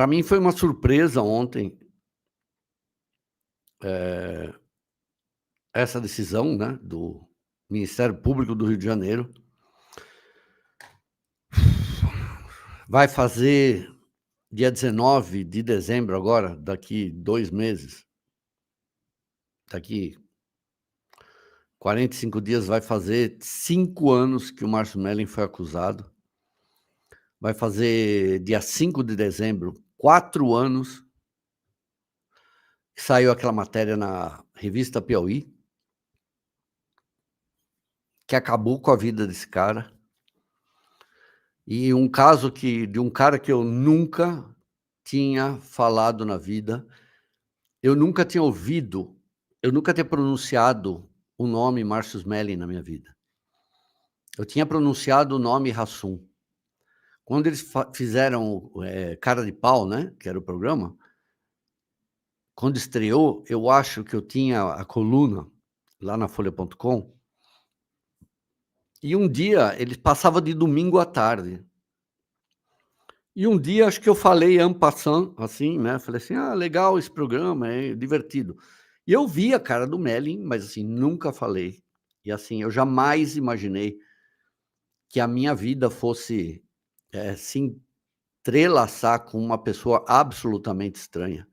Para mim foi uma surpresa ontem, eh, essa decisão, né, do Ministério Público do Rio de Janeiro. Vai fazer dia 19 de dezembro agora, daqui 2 meses, daqui 45 dias vai fazer 5 anos que o Márcio Mellen foi acusado. Vai fazer dia 5 de dezembro, 4 anos que saiu aquela matéria na revista Piauí, que acabou com a vida desse cara. E um caso de um cara que eu nunca tinha falado na vida, eu nunca tinha ouvido, eu nunca tinha pronunciado o nome Márcio Mellen na minha vida. Eu tinha pronunciado o nome Rassum. Quando eles fizeram Cara de Pau, né, que era o programa, quando estreou, eu acho que eu tinha a coluna lá na Folha.com, e um dia ele passava de domingo à tarde. E um dia acho que eu falei en passant, assim, né, falei assim: "Ah, legal esse programa, é divertido". E eu vi a cara do Mellen, mas assim, nunca falei. E assim, eu jamais imaginei que a minha vida fosse, se entrelaçar com uma pessoa absolutamente estranha.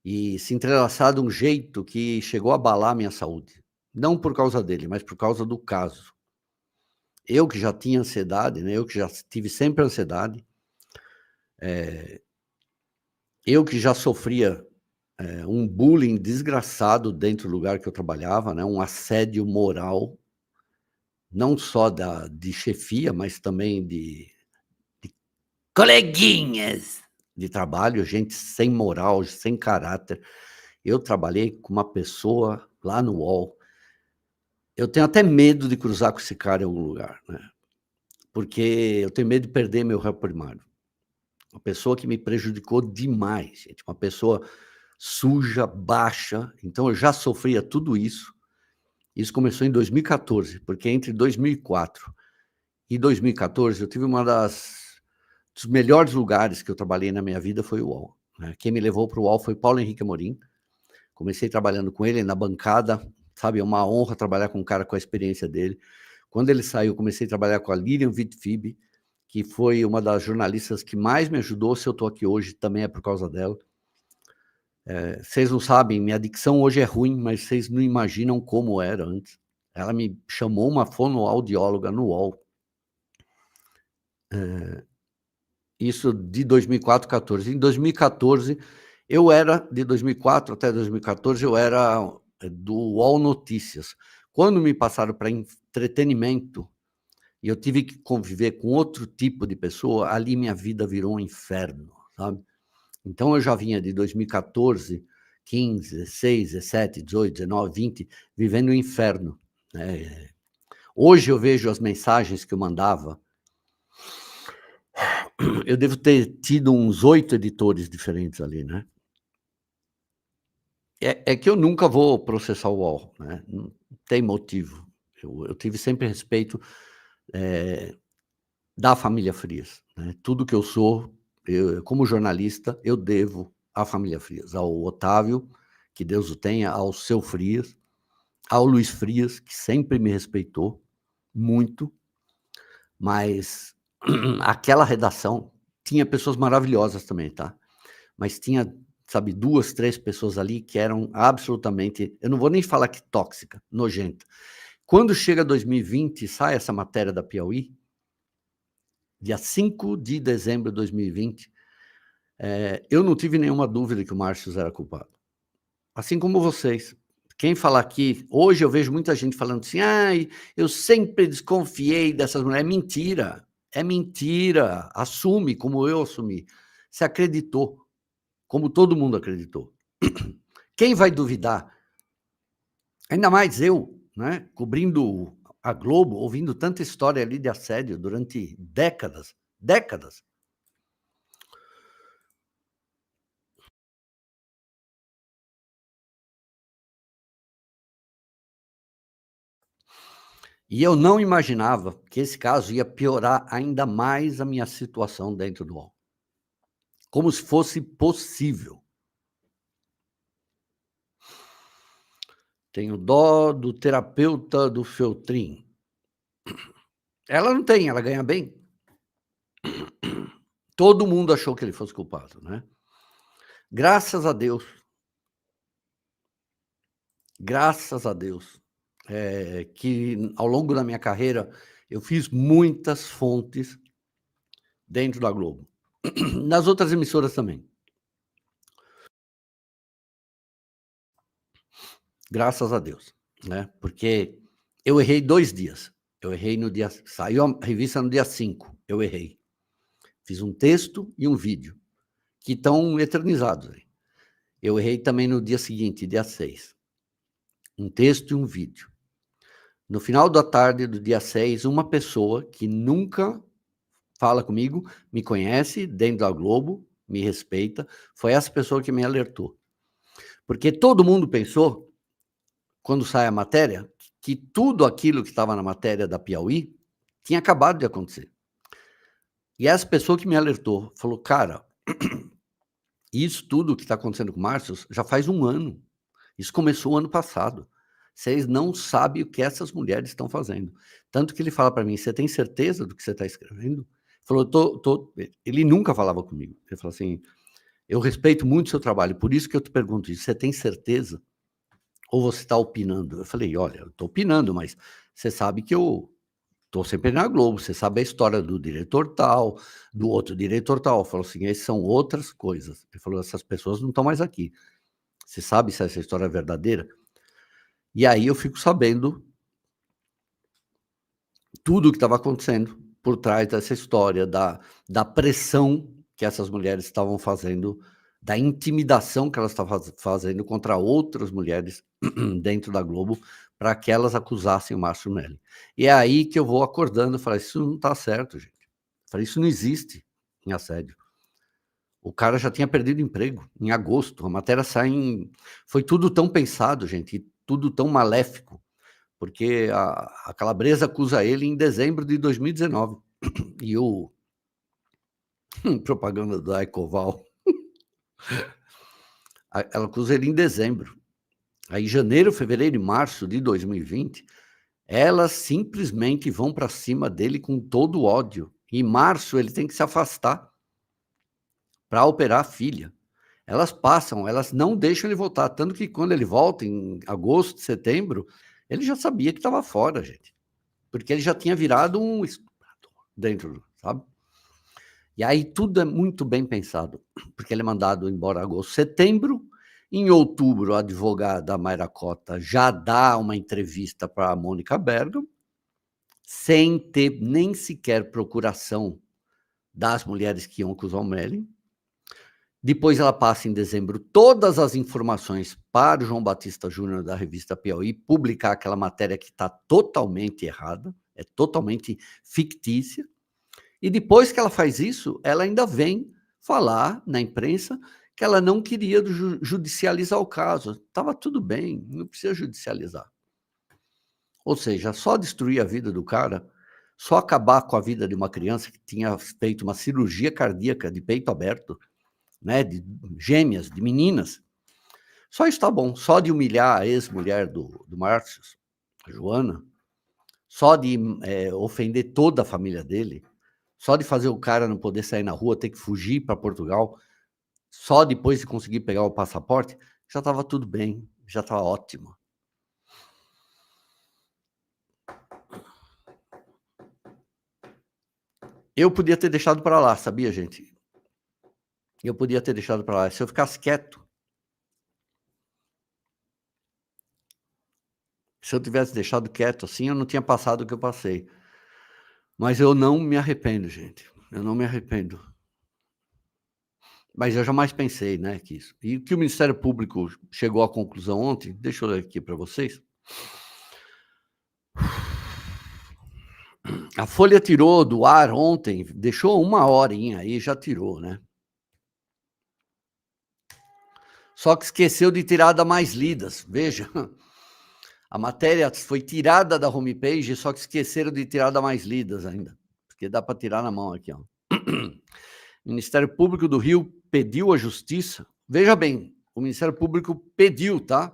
E se entrelaçar de um jeito que chegou a abalar a minha saúde. Não por causa dele, mas por causa do caso. Eu que já tinha ansiedade, né, eu que já tive sempre ansiedade, eu que já sofria, um bullying desgraçado dentro do lugar que eu trabalhava, né, um assédio moral, não só de chefia, mas também de coleguinhas de trabalho, gente sem moral, sem caráter. Eu trabalhei com uma pessoa lá no UOL, eu tenho até medo de cruzar com esse cara em algum lugar, né, porque eu tenho medo de perder meu réu primário. Uma pessoa que me prejudicou demais, gente, uma pessoa suja, baixa, então eu já sofria tudo isso. Isso começou em 2014, porque entre 2004 e 2014 eu tive uma dos melhores lugares que eu trabalhei na minha vida foi o UOL, né. Quem me levou para o UOL foi Paulo Henrique Amorim. Comecei trabalhando com ele na bancada, sabe, é uma honra trabalhar com um cara com a experiência dele. Quando ele saiu, comecei a trabalhar com a Lilian Vitfib, que foi uma das jornalistas que mais me ajudou. Se eu estou aqui hoje, também é por causa dela. Vocês não sabem, minha dicção hoje é ruim, mas vocês não imaginam como era antes. Ela me chamou uma fonoaudióloga no UOL. Isso de 2004, 14. Em 2014, eu era de 2004 até 2014, eu era, do UOL Notícias. Quando me passaram para entretenimento, e eu tive que conviver com outro tipo de pessoa, ali minha vida virou um inferno, sabe. Então eu já vinha de 2014, 15, 16, 17, 18, 19, 20, vivendo o inferno, né. Hoje eu vejo as mensagens que eu mandava, eu devo ter tido uns 8 editores diferentes ali, né. É que eu nunca vou processar o UOL, né, não tem motivo. Eu tive sempre respeito, eh, da família Frias, né. Tudo que eu sou, eu como jornalista, eu devo à família Frias, ao Otávio, que Deus o tenha, ao seu Frias, ao Luiz Frias, que sempre me respeitou muito, mas aquela redação tinha pessoas maravilhosas também, tá. Mas tinha, sabe, 2, 3 pessoas ali que eram absolutamente, eu não vou nem falar que tóxica, nojenta. Quando chega 2020, sai essa matéria da Piauí, dia 5 de dezembro de 2020, eu não tive nenhuma dúvida que o Márcios era culpado. Assim como vocês. Quem falar aqui hoje eu vejo muita gente falando assim: "Ai, eu sempre desconfiei dessas mulheres". É mentira. Assume, como eu assumi. Você acreditou, como todo mundo acreditou. Quem vai duvidar? Ainda mais eu, né, cobrindo a Globo, ouvindo tanta história ali de assédio durante décadas, décadas. E eu não imaginava que esse caso ia piorar ainda mais a minha situação dentro do UOL. como se fosse possível. Tenho dó do terapeuta do Feltrin. Ela não tem, ela ganha bem. Todo mundo achou que ele fosse culpado, né? Graças a Deus, que ao longo da minha carreira eu fiz muitas fontes dentro da Globo. Nas outras emissoras também. Graças a Deus, né? Porque eu errei 2 dias. Eu errei no dia... Saiu a revista no dia 5, eu errei. Fiz um texto e um vídeo, que estão eternizados aí. Eu errei também no dia seguinte, dia 6. Um texto e um vídeo. No final da tarde do dia 6, uma pessoa que nunca fala comigo, me conhece dentro da Globo, me respeita, foi essa pessoa que me alertou. Porque todo mundo pensou, quando sai a matéria, que tudo aquilo que estava na matéria da Piauí tinha acabado de acontecer. E essa pessoa que me alertou falou: cara, isso tudo que está acontecendo com o Márcio já faz 1 ano. Isso começou ano passado. Vocês não sabem o que essas mulheres estão fazendo. Tanto que ele fala para mim: você tem certeza do que você está escrevendo? Falou, ele nunca falava comigo. Ele falou assim: eu respeito muito o seu trabalho, por isso que eu te pergunto isso, você tem certeza? Ou você está opinando? Eu falei: olha, eu estou opinando, mas você sabe que eu estou sempre na Globo, você sabe a história do diretor tal, do outro diretor tal. Falou assim: essas são outras coisas. Ele falou: essas pessoas não estão mais aqui. Você sabe se essa história é verdadeira? E aí eu fico sabendo tudo o que estava acontecendo por trás dessa história, da pressão que essas mulheres estavam fazendo, da intimidação que elas estavam fazendo contra outras mulheres dentro da Globo, para que elas acusassem o Márcio Melling. E é aí que eu vou acordando e falo: isso não está certo, gente. Eu falei: isso não existe em assédio. O cara já tinha perdido emprego em agosto, a matéria sai em... Foi tudo tão pensado, gente, e tudo tão maléfico, porque a Calabresa acusa ele em dezembro de 2019. E o propaganda da Ecoval, ela acusa ele em dezembro. Aí, janeiro, fevereiro e março de 2020, elas simplesmente vão para cima dele com todo o ódio. Em março, ele tem que se afastar para operar a filha. Elas passam, elas não deixam ele voltar. Tanto que quando ele volta, em agosto, setembro, ele já sabia que estava fora, gente. Porque ele já tinha virado um estuprador dentro, sabe? E aí tudo é muito bem pensado, porque ele é mandado embora em agosto, setembro. Em outubro, a advogada Mayra Cota já dá uma entrevista para a Mônica Bergamo, sem ter nem sequer procuração das mulheres que iam acusar o Melling. Depois ela passa em dezembro todas as informações para o João Batista Júnior da revista Piauí publicar aquela matéria que está totalmente errada, é totalmente fictícia. E depois que ela faz isso, ela ainda vem falar na imprensa que ela não queria judicializar o caso. Estava tudo bem, não precisa judicializar. Ou seja, só destruir a vida do cara, só acabar com a vida de uma criança que tinha feito uma cirurgia cardíaca de peito aberto, né, de gêmeas, de meninas. Só isso tá bom. Só de humilhar a ex-mulher do Márcio, a Joana, só de ofender toda a família dele, só de fazer o cara não poder sair na rua, ter que fugir para Portugal, só depois de conseguir pegar o passaporte, já estava tudo bem, já estava ótimo. Eu podia ter deixado para lá, sabia, gente? Eu podia ter deixado para lá. Se eu ficasse quieto, se eu tivesse deixado quieto assim, eu não tinha passado o que eu passei. Mas eu não me arrependo, gente. Eu não me arrependo. Mas eu jamais pensei, né, que isso. E que o Ministério Público chegou à conclusão ontem, deixa eu ler aqui para vocês. A Folha tirou do ar ontem, deixou 1 horinha aí, já tirou, né? Só que esqueceu de tirar da mais lidas. Veja, a matéria foi tirada da homepage, só que esqueceram de tirar da mais lidas ainda. Porque dá para tirar na mão aqui, ó. O Ministério Público do Rio pediu à Justiça. Veja bem, o Ministério Público pediu, tá?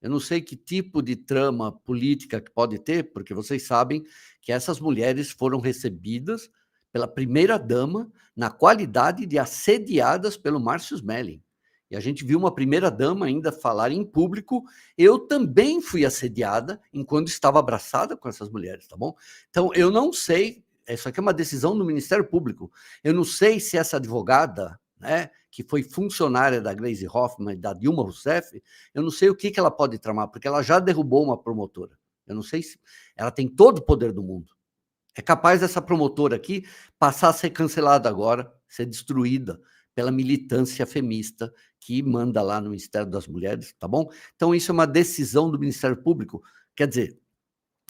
Eu não sei que tipo de trama política que pode ter, porque vocês sabem que essas mulheres foram recebidas pela primeira-dama na qualidade de assediadas pelo Márcio Smelling. E a gente viu uma primeira-dama ainda falar em público: eu também fui assediada enquanto estava abraçada com essas mulheres, tá bom? Então, eu não sei, isso aqui é uma decisão do Ministério Público, eu não sei se essa advogada, né, que foi funcionária da Gleisi Hoffmann e da Dilma Rousseff, eu não sei o que ela pode tramar, porque ela já derrubou uma promotora. Eu não sei se ela tem todo o poder do mundo. É capaz dessa promotora aqui passar a ser cancelada agora, ser destruída pela militância femista que manda lá no Ministério das Mulheres, tá bom? Então, isso é uma decisão do Ministério Público. Quer dizer,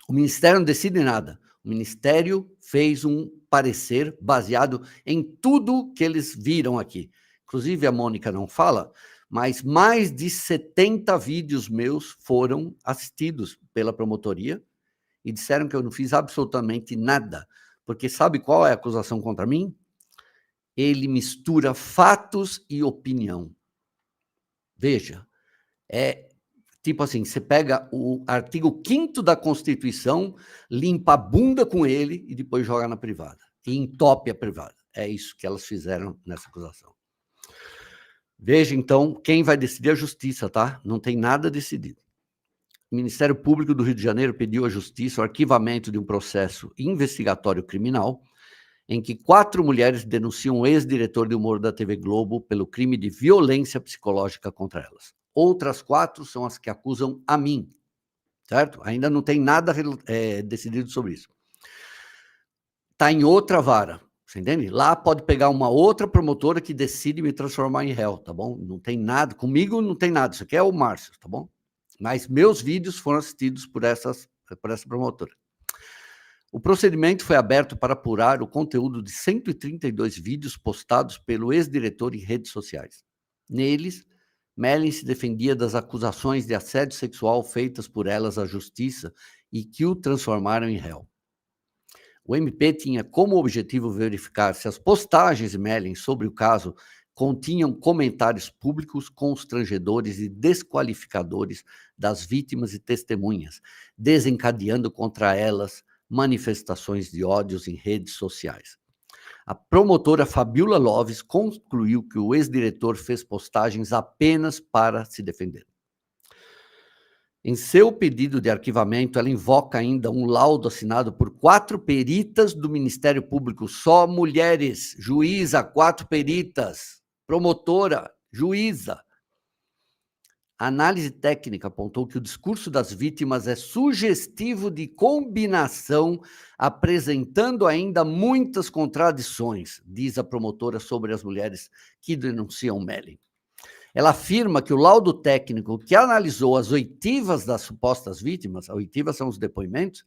o Ministério não decide nada. O Ministério fez um parecer baseado em tudo que eles viram aqui. Inclusive, a Mônica não fala, mas mais de 70 vídeos meus foram assistidos pela promotoria e disseram que eu não fiz absolutamente nada. Porque sabe qual é a acusação contra mim? Ele mistura fatos e opinião. Veja, é tipo assim, você pega o artigo 5º da Constituição, limpa a bunda com ele e depois joga na privada. E entope a privada. É isso que elas fizeram nessa acusação. Veja, então, quem vai decidir a justiça, tá? Não tem nada decidido. O Ministério Público do Rio de Janeiro pediu à Justiça o arquivamento de um processo investigatório criminal em que 4 mulheres denunciam o ex-diretor de humor da TV Globo pelo crime de violência psicológica contra elas. Outras 4 são as que acusam a mim, certo? Ainda não tem nada decidido sobre isso. Está em outra vara, você entende? Lá pode pegar uma outra promotora que decide me transformar em réu, tá bom? Não tem nada, comigo não tem nada, isso aqui é o Márcio, tá bom? Mas meus vídeos foram assistidos por essa promotora. O procedimento foi aberto para apurar o conteúdo de 132 vídeos postados pelo ex-diretor em redes sociais. Neles, Smelling se defendia das acusações de assédio sexual feitas por elas à justiça e que o transformaram em réu. O MP tinha como objetivo verificar se as postagens de Smelling sobre o caso continham comentários públicos constrangedores e desqualificadores das vítimas e testemunhas, desencadeando contra elas manifestações de ódios em redes sociais. A promotora Fabiola Loves concluiu que o ex-diretor fez postagens apenas para se defender. Em seu pedido de arquivamento, ela invoca ainda um laudo assinado por 4 peritas do Ministério Público, só mulheres, juíza, 4 peritas, promotora, juíza. A análise técnica apontou que o discurso das vítimas é sugestivo de combinação, apresentando ainda muitas contradições, diz a promotora sobre as mulheres que denunciam Smelling. Ela afirma que o laudo técnico que analisou as oitivas das supostas vítimas, a oitiva são os depoimentos,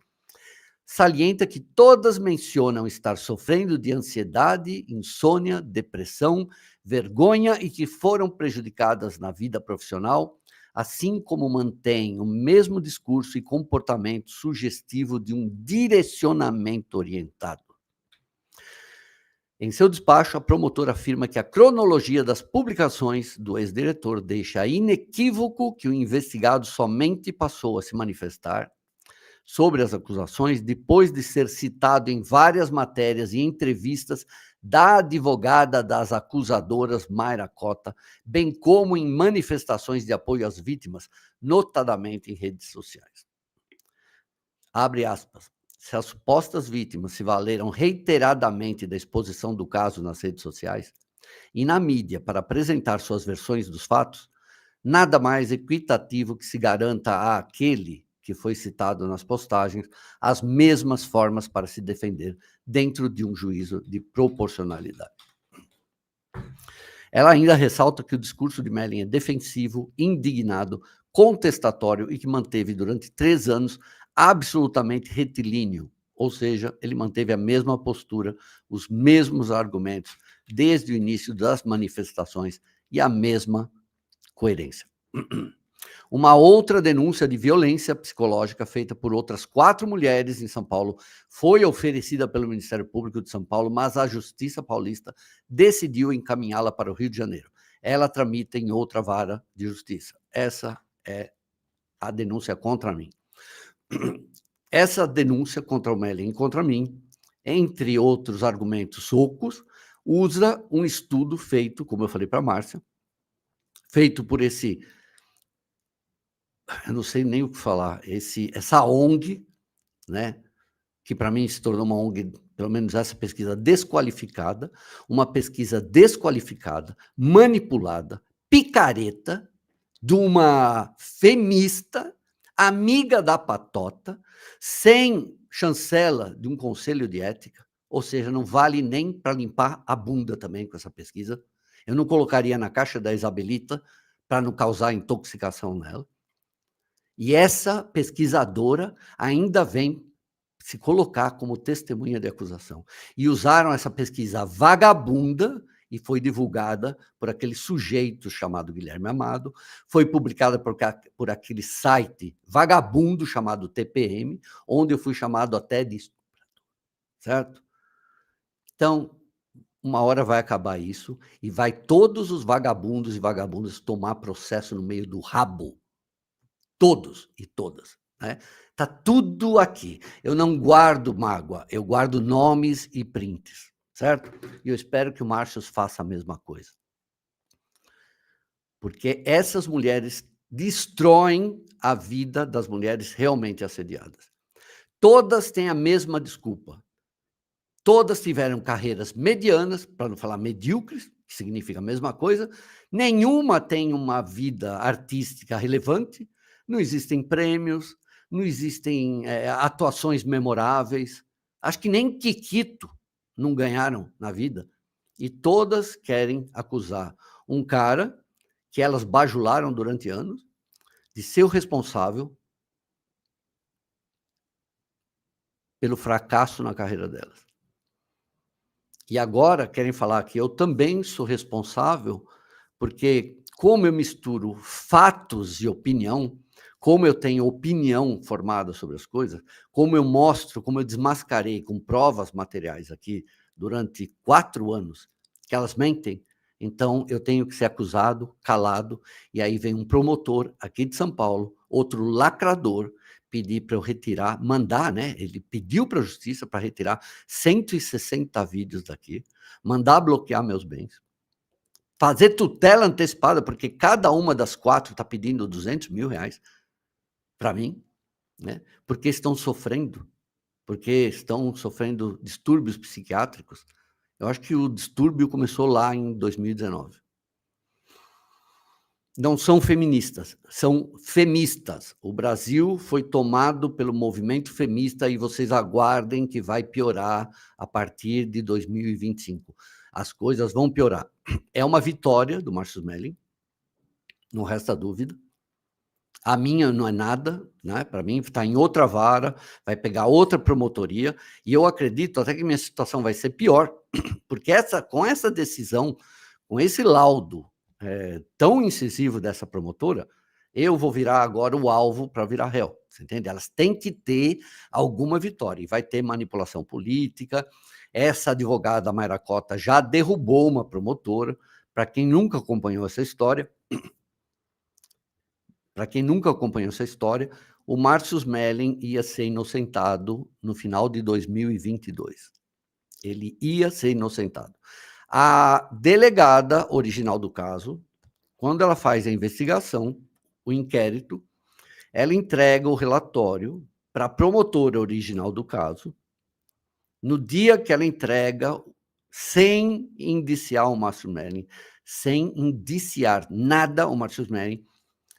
salienta que todas mencionam estar sofrendo de ansiedade, insônia, depressão, vergonha e que foram prejudicadas na vida profissional, assim como mantém o mesmo discurso e comportamento sugestivo de um direcionamento orientado. Em seu despacho, a promotora afirma que a cronologia das publicações do ex-diretor deixa inequívoco que o investigado somente passou a se manifestar sobre as acusações depois de ser citado em várias matérias e entrevistas da advogada das acusadoras, Mayra Cota, bem como em manifestações de apoio às vítimas, notadamente em redes sociais. Abre aspas. Se as supostas vítimas se valeram reiteradamente da exposição do caso nas redes sociais e na mídia para apresentar suas versões dos fatos, nada mais equitativo que se garanta àquele que foi citado nas postagens as mesmas formas para se defender dentro de um juízo de proporcionalidade. Ela ainda ressalta que o discurso de Smelling é defensivo, indignado, contestatório e que manteve durante 3 anos absolutamente retilíneo, ou seja, ele manteve a mesma postura, os mesmos argumentos, desde o início das manifestações e a mesma coerência. Uma outra denúncia de violência psicológica feita por outras 4 mulheres em São Paulo foi oferecida pelo Ministério Público de São Paulo, mas a Justiça Paulista decidiu encaminhá-la para o Rio de Janeiro. Ela tramita em outra vara de justiça. Essa é a denúncia contra mim. Essa denúncia contra o Mellen e contra mim, entre outros argumentos ocos, usa um estudo feito, como eu falei para a Márcia, feito por esse, eu não sei nem o que falar, essa ONG, né, que para mim se tornou uma ONG, pelo menos essa pesquisa desqualificada, uma pesquisa desqualificada, manipulada, picareta, de uma femista, amiga da patota, sem chancela de um conselho de ética, ou seja, não vale nem para limpar a bunda também com essa pesquisa. Eu não colocaria na caixa da Isabelita para não causar intoxicação nela. E essa pesquisadora ainda vem se colocar como testemunha de acusação. E usaram essa pesquisa vagabunda, e foi divulgada por aquele sujeito chamado Guilherme Amado, foi publicada por aquele site vagabundo chamado TPM, onde eu fui chamado até de estuprador, certo? Então, uma hora vai acabar isso, e vai todos os vagabundos e vagabundas tomar processo no meio do rabo. Todos e todas, né? Tá tudo aqui. Eu não guardo mágoa, eu guardo nomes e prints, certo? E eu espero que o Márcios faça a mesma coisa. Porque essas mulheres destroem a vida das mulheres realmente assediadas. Todas têm a mesma desculpa. Todas tiveram carreiras medianas, para não falar medíocres, que significa a mesma coisa. Nenhuma tem uma vida artística relevante. Não existem prêmios, não existem atuações memoráveis. Acho que nem Kikito não ganharam na vida. E todas querem acusar um cara que elas bajularam durante anos de ser o responsável pelo fracasso na carreira delas. E agora querem falar que eu também sou responsável, porque como eu misturo fatos e opinião, como eu tenho opinião formada sobre as coisas, como eu mostro, como eu desmascarei com provas materiais aqui durante 4 anos que elas mentem, então eu tenho que ser acusado, calado, e aí vem um promotor aqui de São Paulo, outro lacrador, pedir para eu retirar, mandar, né? Ele pediu para a justiça para retirar 160 vídeos daqui, mandar bloquear meus bens, fazer tutela antecipada, porque cada uma das 4 está pedindo R$200 mil para mim, né? Porque estão sofrendo distúrbios psiquiátricos. Eu acho que o distúrbio começou lá em 2019. Não são feministas, são femistas. O Brasil foi tomado pelo movimento femista e vocês aguardem que vai piorar a partir de 2025. As coisas vão piorar. É uma vitória do Márcios Mellen, não resta dúvida. A minha não é nada, né? Para mim está em outra vara, vai pegar outra promotoria, e eu acredito até que minha situação vai ser pior, porque com essa decisão, com esse laudo tão incisivo dessa promotora, eu vou virar agora o alvo para virar réu, você entende? Elas têm que ter alguma vitória, e vai ter manipulação política. Essa advogada Mayra Cota já derrubou uma promotora. Para quem nunca acompanhou essa história, o Márcios Mellen ia ser inocentado no final de 2022. Ele ia ser inocentado. A delegada original do caso, quando ela faz a investigação, o inquérito, ela entrega o relatório para a promotora original do caso. No dia que ela entrega, sem indiciar o Márcio Mellen, sem indiciar nada o Márcio Mellen,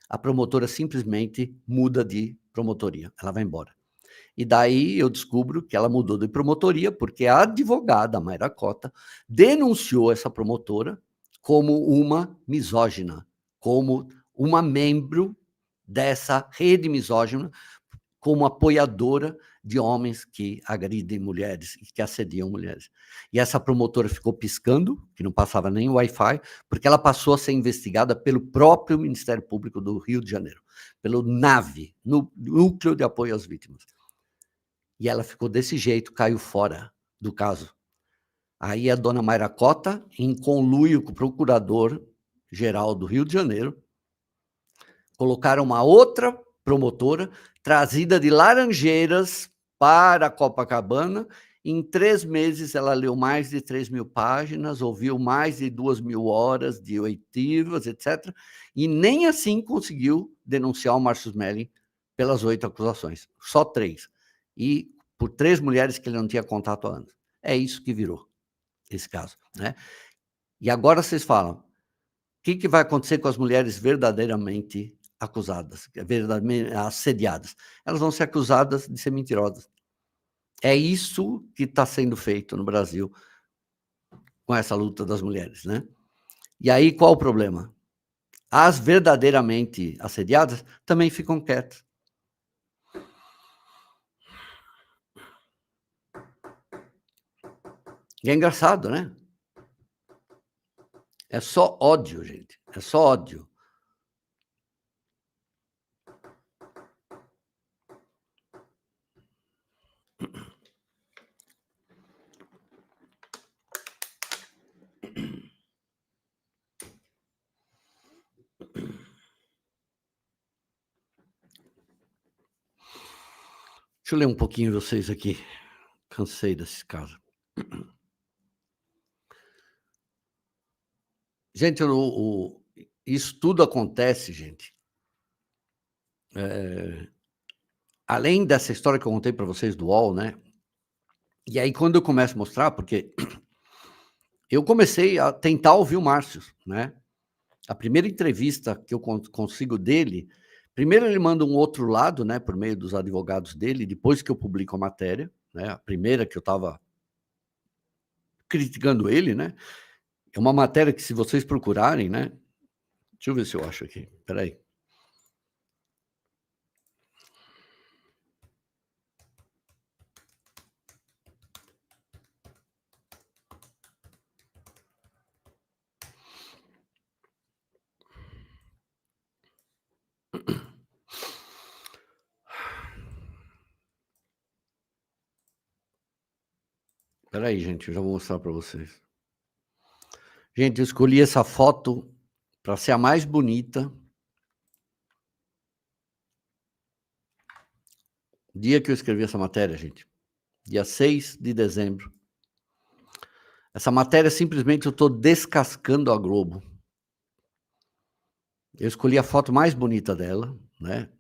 a promotora simplesmente muda de promotoria, ela vai embora. E daí eu descubro que ela mudou de promotoria porque a advogada Mayra Cota denunciou essa promotora como uma misógina, como uma membro dessa rede misógina, como apoiadora de homens que agridem mulheres e que assediam mulheres. E essa promotora ficou piscando, que não passava nem Wi-Fi, porque ela passou a ser investigada pelo próprio Ministério Público do Rio de Janeiro, pelo NAVE, Núcleo de Apoio às Vítimas. E ela ficou desse jeito, caiu fora do caso. Aí a dona Mayra Cota, em conluio com o procurador-geral do Rio de Janeiro, colocaram uma outra promotora, trazida de Laranjeiras para Copacabana. Em 3 meses, ela leu mais de 3.000 páginas, ouviu mais de 2.000 horas de oitivas, etc. E nem assim conseguiu denunciar o Márcio Smelling pelas 8 acusações. Só 3. E por 3 mulheres que ele não tinha contato há anos. É isso que virou esse caso, né? E agora vocês falam, o que vai acontecer com as mulheres verdadeiramente acusadas, verdadeiramente assediadas? Elas vão ser acusadas de ser mentirosas. É isso que está sendo feito no Brasil com essa luta das mulheres, né? E aí, qual o problema? As verdadeiramente assediadas também ficam quietas. E é engraçado, né? É só ódio, gente. É só ódio. Deixa eu ler um pouquinho vocês aqui. Cansei desse caso. Gente, isso tudo acontece, gente. Além dessa história que eu contei para vocês do UOL, né? E aí, quando eu começo a mostrar, porque eu comecei a tentar ouvir o Márcio, né? A primeira entrevista que eu consigo dele, primeiro ele manda um outro lado, né, por meio dos advogados dele, depois que eu publico a matéria, né, a primeira que eu estava criticando ele, né, é uma matéria que se vocês procurarem, né, deixa eu ver se eu acho aqui, peraí. Peraí, gente, eu já vou mostrar para vocês. Gente, eu escolhi essa foto para ser a mais bonita. Dia que eu escrevi essa matéria, gente, dia 6 de dezembro. Essa matéria, simplesmente, eu estou descascando a Globo. Eu escolhi a foto mais bonita dela, né,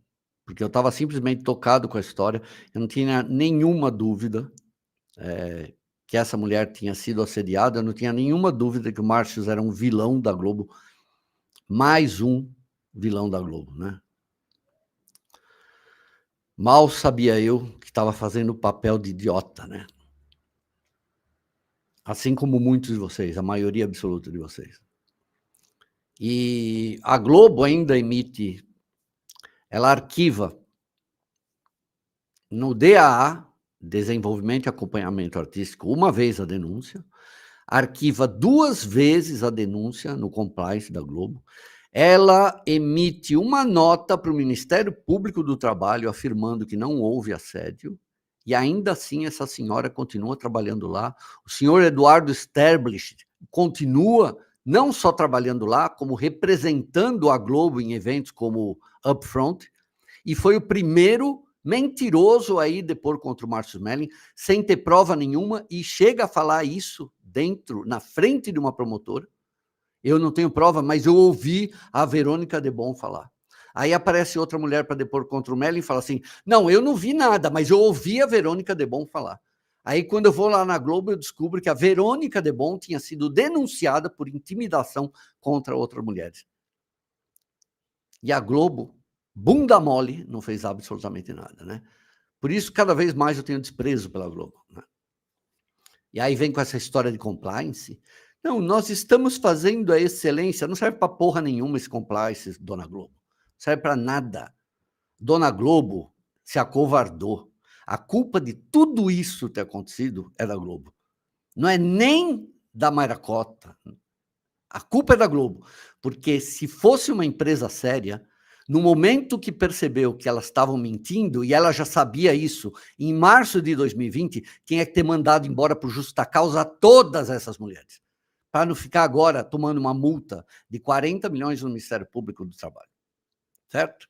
porque eu estava simplesmente tocado com a história, eu não tinha nenhuma dúvida, que essa mulher tinha sido assediada, eu não tinha nenhuma dúvida que o Márcio era um vilão da Globo, mais um vilão da Globo, né. Mal sabia eu que estava fazendo o papel de idiota, né. Assim como muitos de vocês, a maioria absoluta de vocês. E a Globo ainda emite, ela arquiva no DAA, Desenvolvimento e Acompanhamento Artístico, uma vez a denúncia, arquiva 2 vezes a denúncia no compliance da Globo, ela emite uma nota para o Ministério Público do Trabalho afirmando que não houve assédio, e ainda assim essa senhora continua trabalhando lá. O senhor Eduardo Sterblich continua não só trabalhando lá, como representando a Globo em eventos como Upfront, e foi o primeiro mentiroso a ir depor contra o Márcio Smelling, sem ter prova nenhuma, e chega a falar isso na frente de uma promotora. Eu não tenho prova, mas eu ouvi a Verônica Debon falar. Aí aparece outra mulher para depor contra o Melling e fala assim, não, eu não vi nada, mas eu ouvi a Verônica Debon falar. Aí, quando eu vou lá na Globo, eu descubro que a Verônica Debon tinha sido denunciada por intimidação contra outras mulheres. E a Globo, bunda mole, não fez absolutamente nada, né? Por isso, cada vez mais eu tenho desprezo pela Globo, né? E aí vem com essa história de compliance. Não, nós estamos fazendo a excelência. Não serve para porra nenhuma esse compliance, Dona Globo. Não serve para nada. Dona Globo se acovardou. A culpa de tudo isso ter acontecido é da Globo. Não é nem da Mayra Cota. A culpa é da Globo, porque se fosse uma empresa séria, no momento que percebeu que elas estavam mentindo, e ela já sabia isso, em março de 2020, tinha que ter mandado embora por justa causa todas essas mulheres, para não ficar agora tomando uma multa de 40 milhões no Ministério Público do Trabalho, certo?